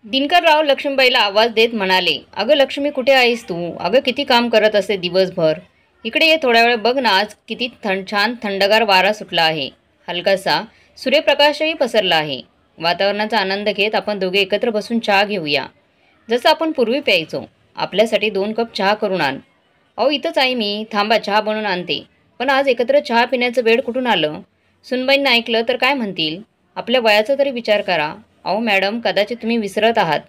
दिनकरराव लक्ष्मीबाईला आवाज देत म्हणाले, "अगं लक्ष्मी, कुठे आहेस तू? अगं किती काम करत असते दिवसभर. इकडे ये, थोडा वेळ बघ ना, आज किती छान थंडगार वारा सुटला आहे. हलकासा सूर्यप्रकाशही पसरला आहे. वातावरणाचा आनंद घेत आपण दोघे एकत्र बसून चहा घेऊया, जसं आपण पूर्वी प्यायचो. आपल्यासाठी 2 कप चहा करून आण." "अहो इथंच आहे मी, थांबा चहा बनवून आणते." "पण आज एकत्र चहा पिण्याचं वेळ कुठून आलं? सुनबाईंना ऐकलं तर काय म्हणतील? आपल्या वयाचा तरी विचार करा." "अहो मॅडम, कदाचित तुम्ही विसरत आहात.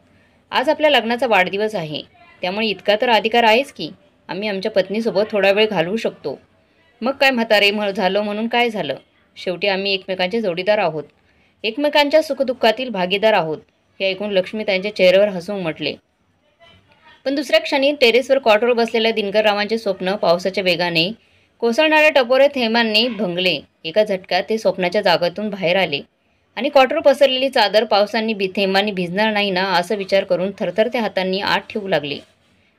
आज आपल्या लग्नाचा वाढदिवस आहे, त्यामुळे इतका तर अधिकार आहेच की आम्ही आमच्या पत्नीसोबत थोडा वेळ घालवू शकतो. मग काय म्हातारे झालो म्हणून काय झालं? शेवटी आम्ही एकमेकांचे जोडीदार आहोत, एकमेकांच्या सुखदुःखातील भागीदार आहोत." हे ऐकून लक्ष्मी त्यांच्या चेहऱ्यावर हसू उमटले. पण दुसऱ्या क्षणी टेरेसवर कॉटवर बसलेल्या दिनकररावांचे स्वप्न पावसाच्या वेगाने कोसळणाऱ्या टपोऱ्या थेंबांनी भंगले. एका झटक्यात ते स्वप्नाच्या जागातून बाहेर आले आणि कॉटवर पसरलेली चादर पावसाने थेंबांनी भिजणार नाही ना, असा विचार करून थरथरत्या हातांनी आत ठेवू लागले.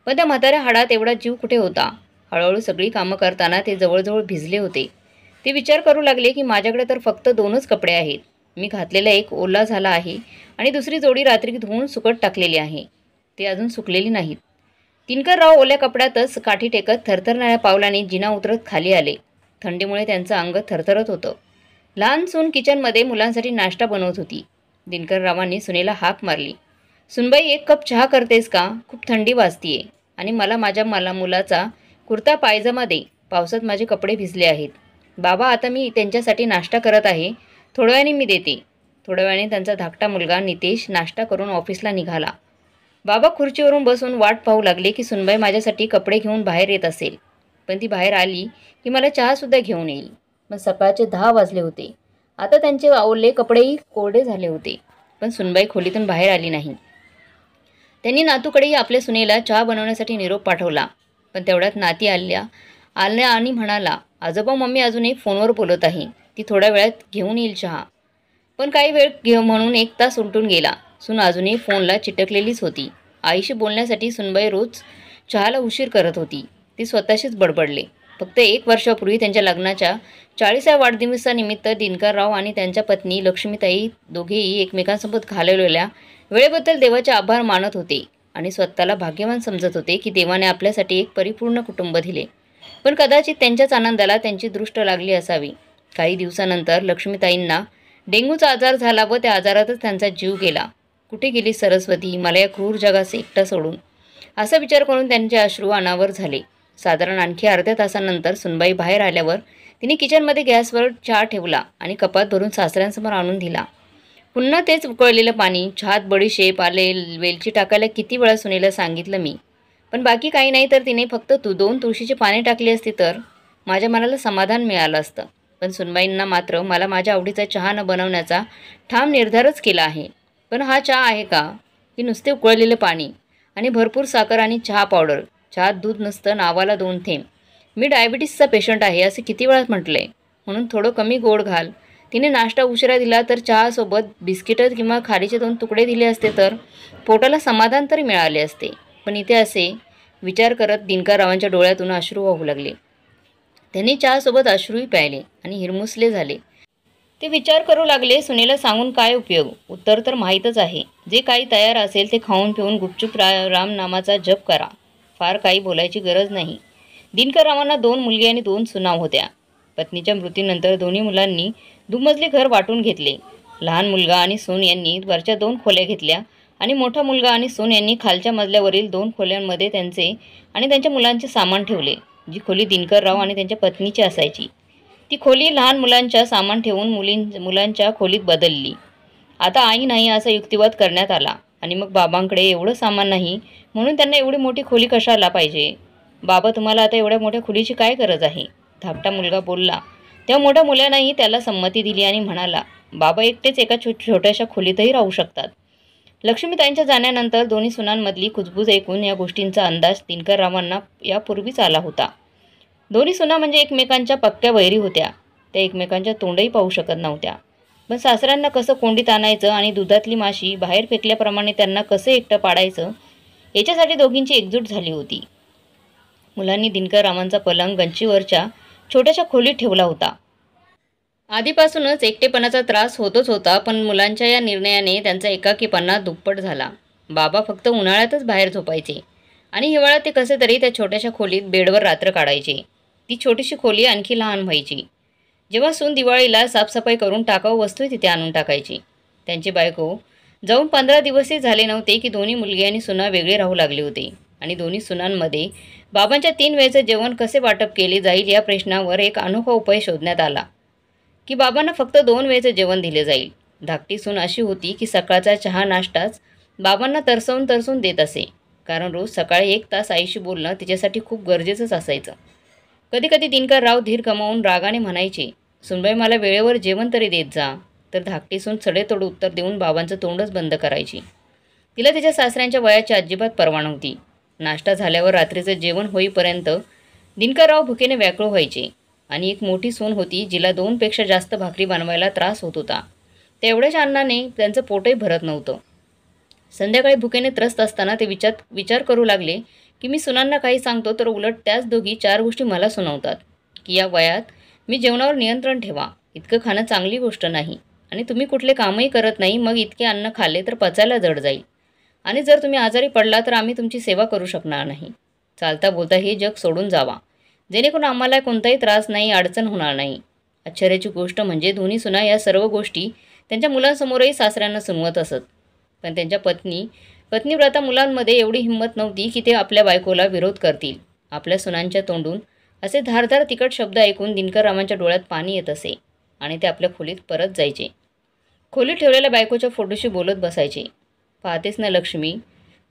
पण त्या म्हाताऱ्या हाडात एवढा जीव कुठे होता? हळूहळू सगळी कामं करताना ते जवळजवळ भिजले होते. ते विचार करू लागले की माझ्याकडे तर फक्त 2च कपडे आहेत. मी घातलेला एक ओला झाला आहे आणि दुसरी जोडी रात्री धुवून सुकत टाकलेली आहे. ते अजून सुकलेली नाहीत. दिनकरराव ओल्या कपड्यातच काठी टेकत थरथरणाऱ्या पावलांनी जिना उतरत खाली आले. थंडीमुळे त्यांचं अंग थरथरत होतं. लहान सून किचनमध्ये मुलांसाठी नाश्ता बनवत होती. दिनकररावांनी सुनेला हाक मारली, "सुनबाई, 1 कप चहा करतेस का? खूप थंडी वाजतीये आणि मला मुलाचा कुर्ता पायजमा दे. पावसात माझे कपडे भिजले आहेत. बाबा, आता मी त्यांच्यासाठी नाश्ता करत आहे. थोड्या वेळाने मी देते." थोड्या वेळाने त्यांचा धाकटा मुलगा नितेश नाश्ता करून ऑफिसला निघाला. बाबा खुर्चीवरून बसून वाट पाहू लागले की सुनबाई माझ्यासाठी कपडे घेऊन बाहेर येत असेल. पण ती बाहेर आली की मला चहासुद्धा घेऊन येईल. पण सकाळचे 10 वाजले होते. आता त्यांचे ओले कपडेही कोरडे झाले होते. पण सुनबाई खोलीतून बाहेर आली नाही. त्यांनी नातूकडेही आपल्या सुनेला चहा बनवण्यासाठी निरोप पाठवला. पण तेवढ्यात नाती आल्या आणि म्हणाला, "आजोबा, मम्मी अजूनही फोनवर बोलत आहे. ती थोड्या वेळात घेऊन येईल चहा." पण काही वेळ म्हणून 1 तास उलटून गेला. सून अजूनही फोनला चिटकलेलीच होती. आईशी बोलण्यासाठी सुनबाई रोज चहाला उशीर करत होती. ती स्वतःशीच बडबडले. फक्त 1 वर्षापूर्वी त्यांच्या लग्नाच्या 40व्या वाढदिवसानिमित्त दिनकरराव आणि त्यांच्या पत्नी लक्ष्मीताई दोघेही एकमेकांसोबत घालवलेल्या वेळेबद्दल देवाचे आभार मानत होते आणि स्वतःला भाग्यवान समजत होते की देवाने आपल्यासाठी एक परिपूर्ण कुटुंब दिले. पण कदाचित त्यांच्याच आनंदाला त्यांची दृष्ट लागली असावी. काही दिवसानंतर लक्ष्मीताईंना डेंग्यूचा आजार झाला व त्या आजारातच त्यांचा जीव गेला. कुठे गेली सरस्वती, मला या क्रूर जगास एकटा सोडून? असा विचार करून त्यांचे अश्रू अनावर झाले. साधारण आणखी अर्ध्या तासानंतर सुनबाई बाहेर आल्यावर तिने किचनमध्ये गॅसवर चहा ठेवला आणि कपात भरून सासऱ्यांसमोर आणून दिला. पुन्हा तेच उकळलेलं पाणी. चहात बडीशेप, आले, वेलची टाकायला किती वेळा सुनेला सांगितलं मी, पण बाकी काही नाही. तर तिने फक्त 2 तुळशीची पाने टाकली असती तर माझ्या मनाला समाधान मिळालं असतं. पण सुनबाईंना मात्र मला माझ्या आवडीचा चहा न बनवण्याचा ठाम निर्धारच केला आहे. पण हा चहा आहे का? की नुसते उकळलेलं पाणी आणि भरपूर साखर आणि चहा पावडर? चहात दूध नसतं, नावाला 2 थेंब. मी डायबिटीसचा पेशंट आहे असे किती वेळा म्हटलंय, म्हणून थोडं कमी गोड घाल. तिने नाश्ता उशिरा दिला तर चहासोबत बिस्किटं किंवा खारीचे 2 तुकडे दिले असते तर पोटाला समाधान तरी मिळाले असते. पण इथे असे विचार करत दिनकररावांच्या डोळ्यातून अश्रू वाहू लागले. त्यांनी चहासोबत अश्रूही प्यायले आणि हिरमुसले झाले. ते विचार करू लागले, सुनेला सांगून काय उपयोग? उत्तर तर माहीतच आहे. जे काही तयार असेल ते खाऊन पिऊन गुपचूप रामनामाचा जप करा. फार काही बोलायची गरज नाही. दिनकररावांना 2 मुलगी आणि 2 सुना होत्या. पत्नीच्या मृत्यूनंतर दोन्ही मुलांनी दुमजली घर वाटून घेतले. लहान मुलगा आणि सून यांनी वरच्या 2 खोल्या घेतल्या आणि मोठा मुलगा आणि सून यांनी खालच्या मजल्यावरील 2 खोल्यांमध्ये त्यांचे आणि त्यांच्या मुलांचे सामान ठेवले. जी खोली दिनकरराव आणि त्यांच्या पत्नीची असायची, ती खोली लहान मुलांच्या सामान ठेवून मुलांच्या खोलीत बदलली. आता आई नाही असा युक्तिवाद करण्यात आला आणि मग बाबांकडे एवढं सामान नाही म्हणून त्यांना एवढी मोठी खोली कशाला पाहिजे? बाबा, तुम्हाला आता एवढ्या मोठ्या खोलीची काय गरज आहे? धाकटा मुलगा बोलला. तेव्हा मोठ्या मुलांनाही त्याला संमती दिली आणि म्हणाला, बाबा एकटेच एका छोट्याशा खोलीतही राहू शकतात. लक्ष्मीताईंच्या जाण्यानंतर दोन्ही सुनांमधली कुजबूज ऐकून या गोष्टींचा अंदाज दिनकररावांना यापूर्वीच आला होता. दोन्ही सुना म्हणजे एकमेकांच्या पक्क्या वैरी होत्या. त्या एकमेकांच्या तोंडही पाहू शकत नव्हत्या. पण सासऱ्यांना कसं कोंडीत आणायचं आणि दुधातली माशी बाहेर फेकल्याप्रमाणे त्यांना कसं एकटं पाडायचं, याच्यासाठी दोघींची एकजूट झाली होती. मुलांनी दिनकररावांचा पलंग गच्चीवरच्या छोट्याशा खोलीत ठेवला होता. आधीपासूनच एकटेपणाचा त्रास होतच होता, पण मुलांच्या या निर्णयाने त्यांचा एकाकीपणा दुप्पट झाला. बाबा फक्त उन्हाळ्यातच बाहेर झोपायचे आणि हिवाळ्यात ते कसे तरी त्या छोट्याशा खोलीत बेडवर रात्र काढायचे. ती छोटीशी खोली आणखी लहान व्हायची जेव्हा सून दिवाळीला साफसफाई करून टाकाऊ वस्तू तिथे आणून टाकायची. त्यांची बायको जाऊन 15 दिवसही झाले नव्हते की दोन्ही मुलगी आणि सुना वेगळे राहू लागले होते आणि दोन्ही सुनांमध्ये बाबांच्या 3 वेळचं जेवण कसे वाटप केले जाईल या प्रश्नावर एक अनोखा उपाय शोधण्यात आला की बाबांना फक्त 2 वेळचं जेवण दिले जाईल. धाकटी सून अशी होती की सकाळचा चहा नाश्ताच बाबांना तरसवून तरसवून देत असे, कारण रोज सकाळी 1 तास आईशी बोलणं तिच्यासाठी खूप गरजेचंच असायचं. कधीकधी दिनकरराव धीर गमावून रागाने म्हणायचे, सुनबाई मला वेळेवर जेवण तरी देत जा. तर धाकटी सून सडेतोड उत्तर देऊन बाबांचं तोंडच बंद करायची. तिला तिच्या सासऱ्यांच्या वयाची अजिबात पर्वा नव्हती. नाश्ता झाल्यावर रात्रीचं जेवण होईपर्यंत दिनकरराव भुकेने व्याकुळ व्हायचे आणि एक मोठी सून होती जिला 2 पेक्षा जास्त भाकरी बनवायला त्रास होत होता. तेवढ्याच अन्नाने त्यांचं पोटही भरत नव्हतं. संध्याकाळी भुकेने त्रस्त असताना ते विचार करू लागले की मी सुनांना काही सांगतो तर उलट त्याच दोघी 4 गोष्टी मला सुनावतात की या वयात मी जेवणावर नियंत्रण ठेवा, इतकं खाणं चांगली गोष्ट नाही आणि तुम्ही कुठले कामही करत नाही, मग इतके अन्न खाल्ले तर पचायला जड जाईल आणि जर तुम्ही आजारी पडला तर आम्ही तुमची सेवा करू शकणार नाही. चालता बोलता हे जग सोडून जावा, जेणेकरून आम्हाला कोणताही त्रास नाही, अडचण होणार नाही. आश्चर्याची गोष्ट म्हणजे दोन्ही सुना या सर्व गोष्टी त्यांच्या मुलांसमोरही सासऱ्यांना सुनवत असत. पण त्यांच्या पत्नीव्रता मुलांमध्ये एवढी हिंमत नव्हती की ते आपल्या बायकोला विरोध करतील. आपल्या सुनांच्या तोंडून असे धारदार तिखट शब्द ऐकून दिनकररावांच्या डोळ्यात पाणी येत असे आणि ते आपल्या खोलीत परत जायचे. खोलीत ठेवलेल्या बायकोच्या फोटोशी बोलत बसायचे. पाहतेस ना लक्ष्मी,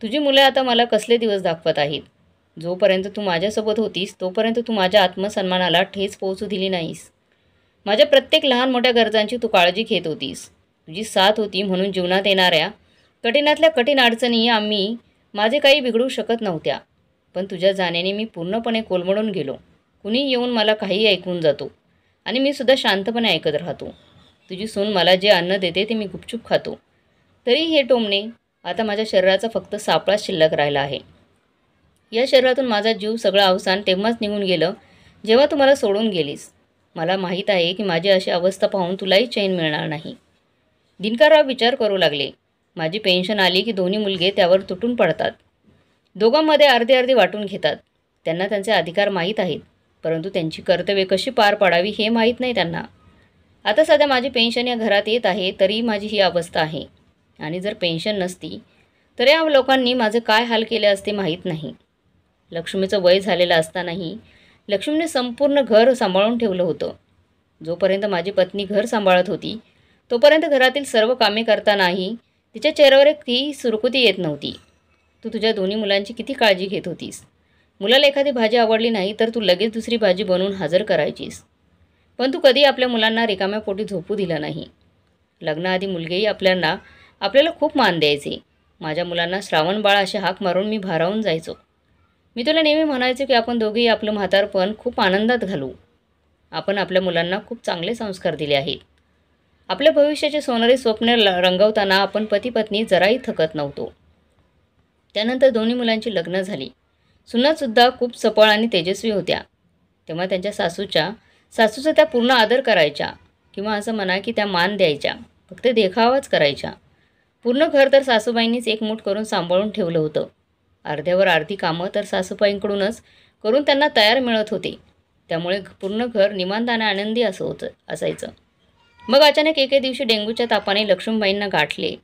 तुझी मुलं आता मला कसले दिवस दाखवत आहेत. जोपर्यंत तू माझ्यासोबत होतीस तोपर्यंत तू माझ्या आत्मसन्मानाला ठेच पोहोचू दिली नाहीस. माझ्या प्रत्येक लहान मोठ्या गरजांची तू काळजी घेत होतीस. तुझी साथ होती म्हणून जीवनात येणाऱ्या कठीणातल्या कठीण अडचणी आम्ही माझे काही बिघडू शकत नव्हत्या. पण तुझ्या जाण्याने मी पूर्णपणे कोलमडून गेलो. कुणी येऊन मला काही ऐकून जातो आणि मी सुद्धा शांतपणे ऐकत राहतो. तुझी सून मला जे अन्न देते ते मी गुपचूप खातो. तरी हे टोमणे, आता माझ्या शरीराचा फक्त सापळाच शिल्लक राहिला आहे. या शरीरातून माझा जीव सगळं अवसान तेव्हाच निघून गेलं जेव्हा तू मला सोडून गेलीस. मला माहीत आहे की माझी अशी अवस्था पाहून तुलाही चैन मिळणार नाही. दिनकरराव विचार करू लागले. माझी पेन्शन आली की दोन्ही मुलगे त्यावर तुटून पडतात. दोघांमध्ये अर्धे अर्धे वाटून घेतात. त्यांना त्यांचे अधिकार माहीत आहेत, परंतु त्यांची कर्तव्ये कशी पार पाडावी हे माहीत नाही त्यांना. आता सध्या माझी पेन्शन या घरात येत आहे तरी माझी ही अवस्था आहे आणि जर पेन्शन नसती तर या लोकांनी माझे काय हाल केले असते माहीत नाही. लक्ष्मीचं वय झालेलं असतानाही लक्ष्मीने संपूर्ण घर सांभाळून ठेवलं होतं. जोपर्यंत माझी पत्नी घर सांभाळत होती तोपर्यंत घरातील सर्व कामे करतानाही तिच्या चेहऱ्यावर एक ती सुरकुती येत नव्हती. तू तुझ्या दोन्ही मुलांची किती काळजी घेत होतीस. मुलाला एखादी भाजी आवडली नाही तर तू लगेच दुसरी भाजी बनवून हजर करायचीस. पण तू कधी आपल्या मुलांना रिकाम्या पोटी झोपू दिलं नाही. लग्नाआधी मुलगेही आपल्याला खूप मान द्यायचे. माझ्या मुलांना श्रावण बाळ अशी हाक मारून मी भारावून जायचो. मी तुला नेहमी म्हणायचो की आपण दोघेही आपलं म्हातारपण खूप आनंदात घालू. आपण आपल्या मुलांना खूप चांगले संस्कार दिले आहेत. आपल्या भविष्याचे सोनेरी स्वप्न रंगवताना आपण पती पत्नी जराही थकत नव्हतो. त्यानंतर दोन्ही मुलांची लग्न झाली. सुनासुद्धा खूप चपळ आणि तेजस्वी होत्या. तेव्हा त्यांच्या सासूचा त्या पूर्ण आदर करायच्या किंवा असं म्हणा की त्या मान द्यायच्या, फक्त देखावाच करायच्या. पूर्ण घर तर सासूबाईंनीच एकमूठ करून सांभाळून ठेवलं होतं. अर्ध्यावर अर्धी कामं तर सासूबाईंकडूनच करून त्यांना तयार मिळत होते. त्यामुळे पूर्ण घर निवांत आनंदी असायचं. मग अचानक एके दिवशी डेंग्यूच्या तापाने लक्ष्मीबाईंना गाठले.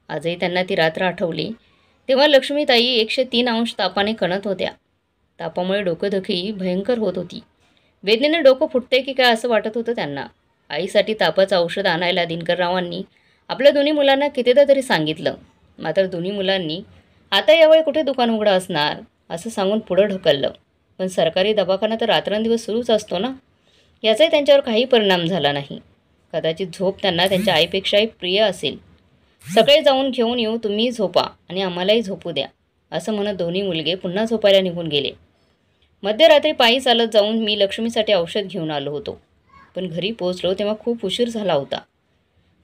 आजही त्यांना ती रात्र आठवली. तेव्हा लक्ष्मीताई 103 अंश तापाने कणत होत्या. तापामुळे डोकेदुखी भयंकर होत होती. वेदनेने डोकं फुटते की काय असं वाटत होतं त्यांना. आईसाठी तापाचं औषध आणायला दिनकररावांनी आपल्या दोन्ही मुलांना कितीदा तरी सांगितलं. मात्र दोन्ही मुलांनी आता यावेळी कुठे दुकान उघडं असणार असं सांगून पुढं ढकललं. पण सरकारी दवाखाना तर रात्रंदिवस सुरूच असतो ना, याचाही त्यांच्यावर काही परिणाम झाला नाही. कदाचित झोप त्यांना त्यांच्या आईपेक्षाही प्रिय असेल. सकाळी जाऊन घेऊन येऊ, तुम्ही झोपा आणि आम्हालाही झोपू द्या, असं म्हणत दोन्ही मुलगे पुन्हा झोपायला निघून गेले. मध्यरात्री पायी चालत जाऊन मी लक्ष्मीसाठी औषध घेऊन आलो होतो. पण घरी पोचलो तेव्हा खूप उशीर झाला होता.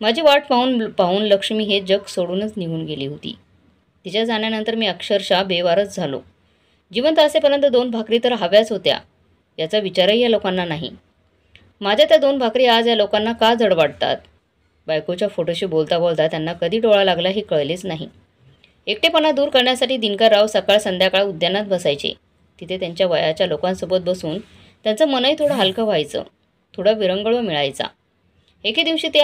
माझी वाट पाहून लक्ष्मी हे जग सोडूनच निघून गेली होती. तिच्या जाण्यानंतर मी अक्षरशः बेवारच झालो. जिवंत असेपर्यंत 2 भाकरी तर हव्याच होत्या, याचा विचारही या लोकांना नाही. माझ्या त्या 2 भाकरी आज या लोकांना का जड वाटतात. बायकोच्या फोटोशी बोलता बोलता त्यांना कधी डोळा लागला हे कळलेच नाही. एकटेपणा दूर करण्यासाठी दिनकरराव सकाळ संध्याकाळ उद्यानात बसायचे. तिथे त्यांच्या वयाच्या लोकांसोबत बसून त्यांचं मनही थोडं हलकं व्हायचं, थोडा विरंगुळा मिळायचा. एके दिवशी ते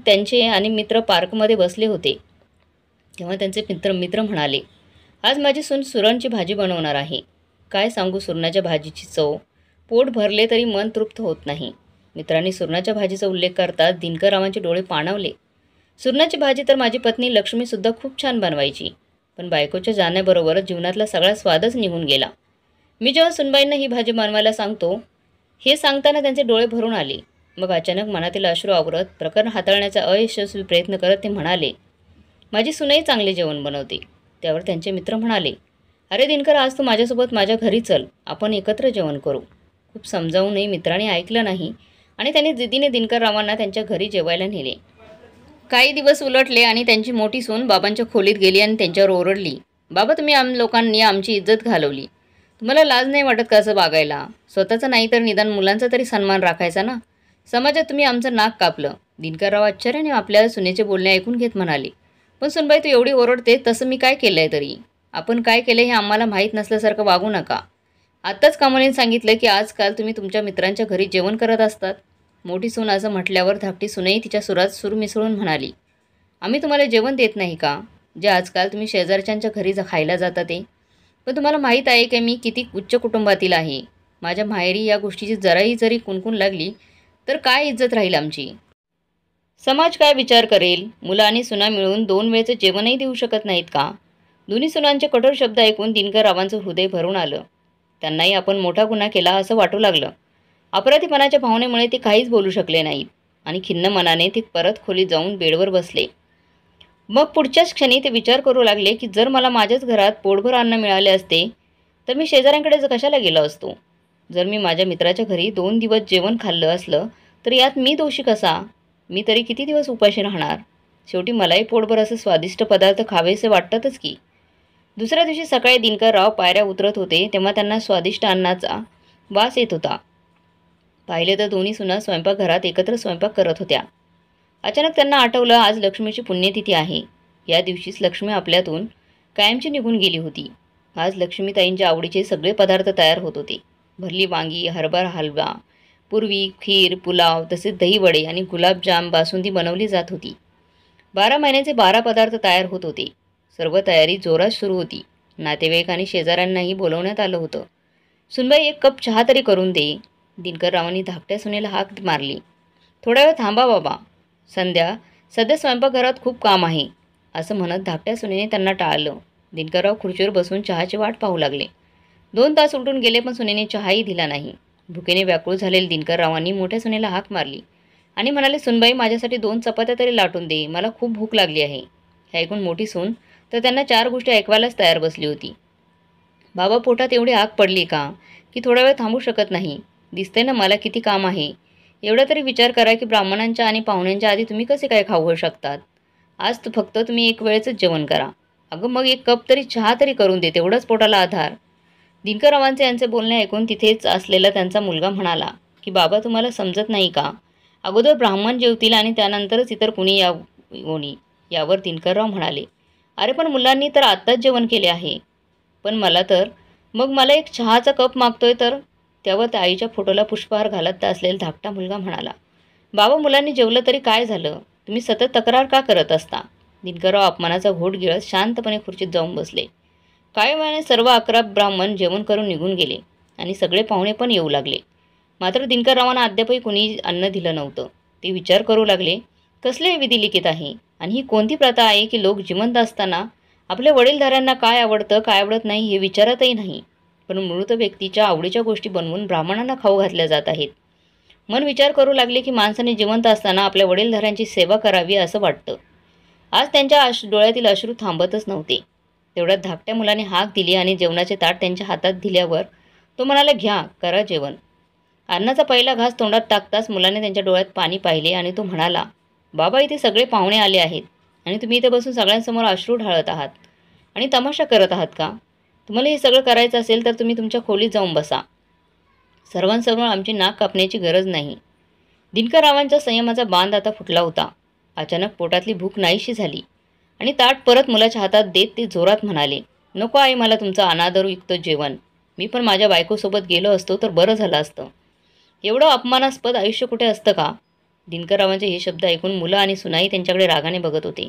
त्यांचे आणि मित्र पार्कमध्ये बसले होते. तेव्हा त्यांचे मित्र म्हणाले, आज माझी सून सुरणची भाजी बनवणार आहे. काय सांगू सुरणाच्या भाजीची चव, पोट भरले तरी मन तृप्त होत नाही. मित्रांनी सुरणाच्या भाजीचा उल्लेख करताच दिनकररावांचे डोळे पाणावले. सुरणाची भाजी तर माझी पत्नी लक्ष्मीसुद्धा खूप छान बनवायची, पण बायकोच्या जाण्याबरोबरच जीवनातला सगळा स्वादच निघून गेला. मी जेव्हा सुनबाईंना ही भाजी बनवायला सांगतो, हे सांगताना त्यांचे डोळे भरून आले. मग अचानक मनातील अश्रू आवरत प्रकरण हाताळण्याचा अयशस्वी प्रयत्न करत ते म्हणाले, माझी सूनही चांगले जेवण बनवते. त्यावर त्यांचे मित्र म्हणाले, अरे दिनकर, आज तू माझ्यासोबत माझ्या घरी चल, आपण एकत्र जेवण करू. खूप समजावूनही मित्रांनी ऐकलं नाही आणि त्यांनी जिद्दीने दिनकररावांना त्यांच्या घरी जेवायला नेले. काही दिवस उलटले आणि त्यांची मोठी सून बाबांच्या खोलीत गेली आणि त्यांच्यावर ओरडली, बाबा, तुम्ही लोकांनी आमची इज्जत घालवली. तुम्हाला लाज नाही वाटत का असं वागायला? स्वतःचा नाही तर निदान मुलांचा तरी सन्मान राखायचा ना. समाजात तुम्ही आमचं नाक कापलं. दिनकरराव आश्चर्याने आपल्या सुनेचे बोलणे ऐकून घेत म्हणाले, पण सुनबाई, तू एवढी ओरडते, तसं मी काय केलं आहे तरी? आपण काय केलं हे आम्हाला माहीत नसल्यासारखं वागू नका. आत्ताच कामलीने सांगितलं की आजकाल तुम्ही तुमच्या मित्रांच्या घरी जेवण करत असतात. मोठी सून असं म्हटल्यावर धाकटी सूनही तिच्या सुरात सूर मिसळून म्हणाली, आम्ही तुम्हाला जेवण देत नाही का, जे आजकाल तुम्ही शेजारच्यांच्या घरी खायला जाता ते? पण तुम्हाला माहीत आहे की मी किती उच्च कुटुंबातील आहे. माझ्या माहेरी या गोष्टीची जरी कुणकुण लागली तर काय इज्जत राहील आमची? समाज काय विचार करेल? मुलं आणि सुना मिळून 2 वेळचं जेवणही देऊ शकत नाहीत का? दोन्ही सुनांचे कठोर शब्द ऐकून दिनकररावांचं हृदय भरून आलं. त्यांनाही आपण मोठा गुन्हा केला असं वाटू लागलं. अपराधीपणाच्या भावनेमुळे ते काहीच बोलू शकले नाहीत आणि खिन्न मनाने ते परत खोलीत जाऊन बेडवर बसले. मग पुढच्याच क्षणी ते विचार करू लागले की जर मला माझ्याच घरात पोटभर अन्न मिळाले असते तर मी शेजाऱ्यांकडे कशाला गेलो असतो? जर मी माझ्या मित्राच्या घरी 2 दिवस जेवण खाल्लं असलं तर यात मी दोषी कसा? मी तरी किती दिवस उपाशी राहणार? शेवटी मलाही पोटभर असे स्वादिष्ट पदार्थ खावेसे वाटतातच की. दुसऱ्या दिवशी सकाळी दिनकरराव पायऱ्या उतरत होते तेव्हा त्यांना स्वादिष्ट अन्नाचा वास येत होता. पाहिले तर दोन्ही सुना स्वयंपाकघरात एकत्र स्वयंपाक करत होत्या. अचानक त्यांना आठवलं, आज लक्ष्मीची पुण्यतिथी आहे. या दिवशीच लक्ष्मी आपल्यातून कायमची निघून गेली होती. आज लक्ष्मीताईंच्या आवडीचे सगळे पदार्थ तयार होत होते. भरली वांगी, हरभरा हलवा, पूर्वी खीर, पुलाव, तसेच दहीवडे आणि गुलाबजाम, बासुंदी बनवली जात होती. 12 महिन्याचे 12 पदार्थ तयार होत होते. सर्व तयारी जोरात सुरू होती. नातेवाईक आणि शेजाऱ्यांनाही बोलवण्यात आलं होतं. सुनबाई, 1 कप चहा तरी करून दे. दिनकररावांनी धाकट्या सुनेला हाक मारली. थोडा वेळ थांबा बाबा, सध्या स्वयंपाकघरात खूप काम आहे, असं म्हणत धाकट्या सुनेने त्यांना टाळलं. दिनकरराव खुर्चीवर बसून चहाची वाट पाहू लागले. 2 तास उलटून गेले पण सुनेने चहाही दिला नाही. भुकेने व्याकुळ झालेल्या दिनकररावांनी मोठ्या सुनेला हाक मारली आणि म्हणाले, सुनबाई, माझ्यासाठी 2 चपात्या तरी लाटून दे, मला खूप भूक लागली आहे. हे ऐकून मोठी सून तर त्यांना 4 गोष्टी ऐकवायलाच तयार बसली होती. बाबा, पोटात एवढी आग पडली का की थोडा वेळ थांबू शकत नाही? दिसते ना मला किती काम आहे. एवढा तरी विचार करा की ब्राह्मणांच्या आणि पाहुण्यांच्या आधी तुम्ही कसे काय खाऊ शकतात? आज फक्त तुम्ही 1 वेळेचंच जेवण करा. अगं मग 1 कप तरी चहा तरी करून दे, तेवढाच पोटाला आधार. दिनकररावांचे यांचे बोलणे ऐकून तिथेच असलेला त्यांचा मुलगा म्हणाला की बाबा, तुम्हाला समजत नाही का? अगोदर ब्राह्मण जेवतील आणि त्यानंतरच इतर कोणी यावर दिनकरराव म्हणाले, अरे पण मुलांनी तर आत्ताच जेवण केले आहे. पण मग मला 1 चहाचा कप मागतोय तर? त्यावर त्या आईच्या फोटोला पुष्पहार घालत असलेला धाकटा मुलगा म्हणाला, बाबा, मुलांनी जेवलं तरी काय झालं? तुम्ही सतत तक्रार का करत असता? दिनकरराव अपमानाचा घोट गिळत शांतपणे खुर्चीत जाऊन बसले. काही वेळाने सर्व 11 ब्राह्मण जेवण करून निघून गेले आणि सगळे पाहुणे पण येऊ लागले. मात्र दिनकररावांना अद्यापही कुणी अन्न दिलं नव्हतं. ते विचार करू लागले, कसले विधी लिखित आहे आणि ही कोणती प्रथा आहे की लोक जिवंत असताना आपल्या वडीलधाऱ्यांना काय आवडतं काय आवडत नाही हे विचारतही नाही, पण मृत व्यक्तीच्या आवडीच्या गोष्टी बनवून ब्राह्मणांना खाऊ घातल्या जात आहेत. मन विचार करू लागले की माणसाने जिवंत असताना आपल्या वडीलधाऱ्यांची सेवा करावी असं वाटतं. आज त्यांच्या डोळ्यातील अश्रू थांबतच नव्हते. तेवढ्यात धाकट्या मुलाने हाक दिली आणि जेवणाचे ताट त्यांच्या हातात दिल्यावर तो म्हणाला, घ्या, करा जेवण. अन्नाचा पहिला घास तोंडात टाकताच मुलाने त्यांच्या डोळ्यात पाणी पाहिले आणि तो म्हणाला, बाबा, इथे सगळे पाहुणे आले आहेत आणि तुम्ही इथे बसून सगळ्यांसमोर अश्रू ढाळत आहात आणि तमाशा करत आहात का? तुम्हाला हे सगळं करायचं असेल तर तुम्ही तुमच्या खोलीत जाऊन बसा. सर्वांसमोर आमची नाक कापण्याची गरज नाही. दिनकररावांच्या संयमाचा बांध आता फुटला होता. अचानक पोटातली भूक नाहीशी झाली. आणि ताट परत मुलाच्या हातात देत ते जोरात म्हणाले, नको आई मला तुमचं अनादरयुक्त जेवण. मी पण माझ्या बायकोसोबत गेलो असतो तर बरं झालं असतं. एवढं अपमानास्पद आयुष्य कुठे असतं का? दिनकररावांचे हे शब्द ऐकून मुलं आणि सुनाई त्यांच्याकडे रागाने बघत होते.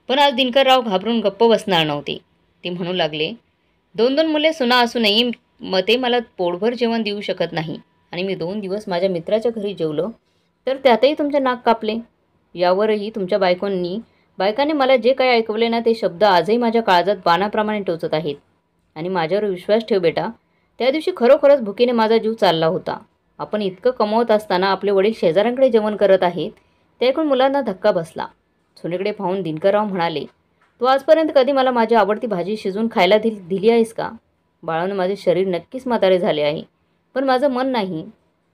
पण आज दिनकरराव घाबरून गप्प बसणार नव्हते. ते म्हणू लागले, 2-2 मुले सुना असूनही ते मला पोटभर जेवण देऊ शकत नाही आणि मी 2 दिवस माझ्या मित्राच्या घरी जेवलो तर त्यातही तुमचे नाक कापले. यावरही तुमच्या बायकाने मला जे काही ऐकवले ना ते शब्द आजही माझ्या काळजात बाणाप्रमाणे टोचत आहेत. आणि माझ्यावर विश्वास ठेव बेटा, त्या दिवशी खरोखरच भुकीने माझा जीव चालला होता. आपण इतकं कमवत असताना आपले वडील शेजाऱ्यांकडे जेवण करत आहेत ते ऐकून मुलांना धक्का बसला. सुनेकडे पाहून दिनकरराव म्हणाले, तू आजपर्यंत कधी मला माझी आवडती भाजी शिजवून खायला दिली आहेस का? बाळानं माझे शरीर नक्कीच म्हातारे झाले आहे, पण माझं मन नाही.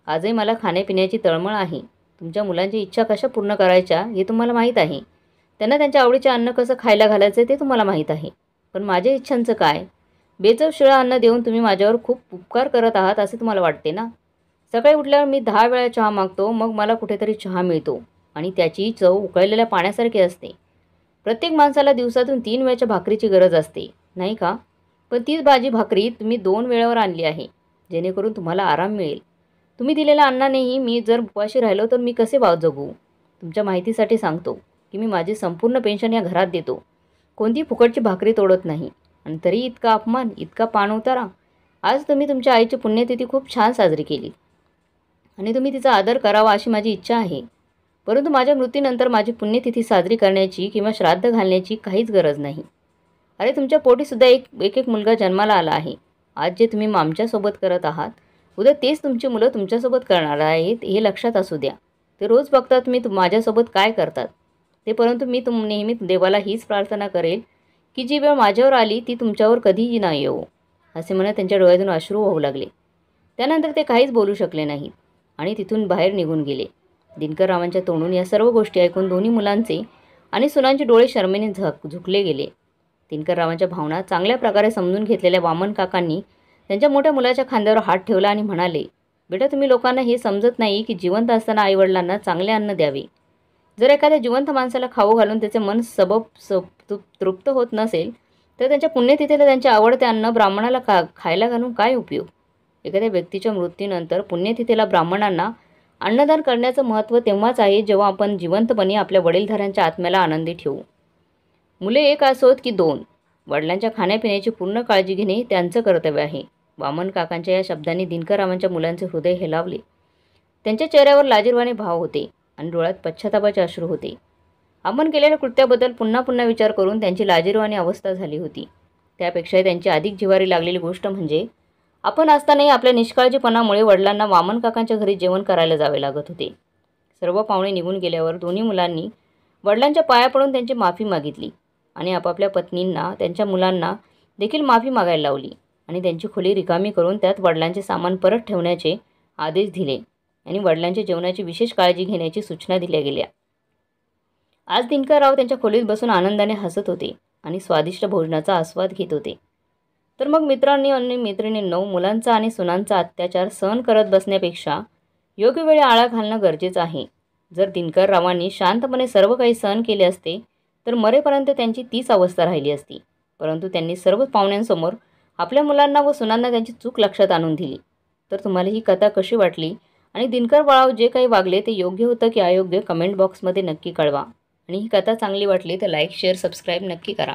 आजही मला खाण्यापिण्याची तळमळ आहे. तुमच्या मुलांची इच्छा कशा पूर्ण करायच्या हे तुम्हाला माहीत आहे. त्यांना त्यांच्या आवडीचे अन्न कसं खायला घालायचं ते तुम्हाला माहीत आहे. पण माझ्या इच्छांचं काय? बेचव शिळं अन्न देऊन तुम्ही माझ्यावर खूप उपकार करत आहात असे तुम्हाला वाटते ना? सकाळी उठल्यावर मी 10 वेळा चहा मागतो, मग मला कुठेतरी चहा मिळतो आणि त्याची चव उकळलेल्या पाण्यासारखी असते. प्रत्येक माणसाला दिवसातून 3 वेळच्या भाकरीची गरज असते, नाही का? पण तीच भाजी भाकरी तुम्ही 2 वेळेवर आणली आहे, जेणेकरून तुम्हाला आराम मिळेल. तुम्ही दिलेल्या अन्नानेही मी जर उपाशी राहिलो तर मी कसे जगू? तुमच्या माहितीसाठी सांगतो की मी माझी संपूर्ण पेन्शन या घरात देतो. कोणती फुकटची भाकरी तोडत नाही. आणि तरी इतका अपमान, इतका पाण उतारा. आज तुम्ही तुमच्या आईची पुण्यतिथी खूप छान साजरी केली आणि तुम्ही तिचा आदर करावा अशी माझी इच्छा आहे. परंतु माझ्या मृत्यूनंतर माझी पुण्यतिथी साजरी करण्याची किंवा श्राद्ध घालण्याची काहीच गरज नाही. अरे तुमच्या पोटीसुद्धा एक मुलगा जन्माला आला आहे. आज जे तुम्ही आमच्यासोबत करत आहात, उद्या तेच तुमची मुलं तुमच्यासोबत करणार आहेत हे लक्षात असू द्या. ते रोज बघतात तुम्ही माझ्यासोबत काय करतात ते. परंतु मी नेहमी देवाला हीच प्रार्थना करेल की जी वेळ माझ्यावर आली ती तुमच्यावर कधीही नाही येवो. असे म्हणत त्यांच्या डोळ्यातून अश्रू वाहू लागले. त्यानंतर ते काहीच बोलू शकले नाहीत आणि तिथून बाहेर निघून गेले. दिनकररावांच्या तोंडून या सर्व गोष्टी ऐकून दोन्ही मुलांचे आणि सुनांचे डोळे शरमेने झुकले गेले. दिनकररावांच्या भावना चांगल्या प्रकारे समजून घेतलेल्या वामन काकांनी त्यांच्या मोठ्या मुलाच्या खांद्यावर हात ठेवला आणि म्हणाले, बेटा तुम्ही लोकांना हे समजत नाही की जिवंत असताना आईवडिलांना चांगले अन्न द्यावे. जर एखाद्या जिवंत माणसाला खाऊ घालून त्याचे मन तृप्त होत नसेल तर त्यांच्या पुण्यतिथीला त्यांचे आवडते अन्न ब्राह्मणाला खायला घालून काय उपयोग? एखाद्या व्यक्तीच्या मृत्यूनंतर पुण्यतिथीला ब्राह्मणांना अन्नदान करण्याचं महत्त्व तेव्हाच आहे जेव्हा आपण जिवंतपणे आपल्या वडीलधाऱ्यांच्या आत्म्याला आनंदी ठेवू. मुले एक असोत की 2, वडिलांच्या खाण्यापिण्याची पूर्ण काळजी घेणे त्यांचं कर्तव्य आहे. वामन काकांच्या या शब्दांनी दिनकररावांच्या मुलांचे हृदय हेलावले. त्यांच्या चेहऱ्यावर लाजिरवाणे भाव होते आणि डोळ्यात पश्चातापाचे अश्रू होते. आपण केलेल्या कृत्याबद्दल पुन्हा पुन्हा विचार करून त्यांची लाजिरवाणी अवस्था झाली होती. त्यापेक्षाही त्यांची अधिक जिव्हारी लागलेली गोष्ट म्हणजे आपण असतानाही आपल्या निष्काळजीपणामुळे वडिलांना वामन काकांच्या घरी जेवण करायला जावे लागत होते. सर्व पाहुणे निघून गेल्यावर दोन्ही मुलांनी वडिलांच्या पाया पडून त्यांची माफी मागितली आणि आपापल्या पत्नींना त्यांच्या मुलांना देखील माफी मागायला लावली आणि त्यांची खोली रिकामी करून त्यात वडिलांचे सामान परत ठेवण्याचे आदेश दिले आणि वडिलांच्या जेवणाची विशेष काळजी घेण्याची सूचना दिल्या गेल्या. आज दिनकरराव त्यांच्या खोलीत बसून आनंदाने हसत होते आणि स्वादिष्ट भोजनाचा आस्वाद घेत होते. तर मग मित्रांनी आणि मैत्रिणींनो, मुलांचा आणि सुनांचा अत्याचार सहन करत बसण्यापेक्षा योग्य वेळी आळा घालणं गरजेचं आहे. जर दिनकररावांनी शांतपणे सर्व काही सहन केले असते तर मरेपर्यंत त्यांची तीच अवस्था राहिली असती. परंतु त्यांनी सर्व पाहुण्यांसमोर आपल्या मुलांना व सुनांना त्यांची चूक लक्षात आणून दिली. तर तुम्हाला ही कथा कशी वाटली आणि दिनकर बाळाव जे काही वागले ते योग्य होतं की अयोग्य कमेंट बॉक्समध्ये नक्की कळवा. आणि ही कथा चांगली वाटली तर लाईक, शेअर, सबस्क्राईब नक्की करा.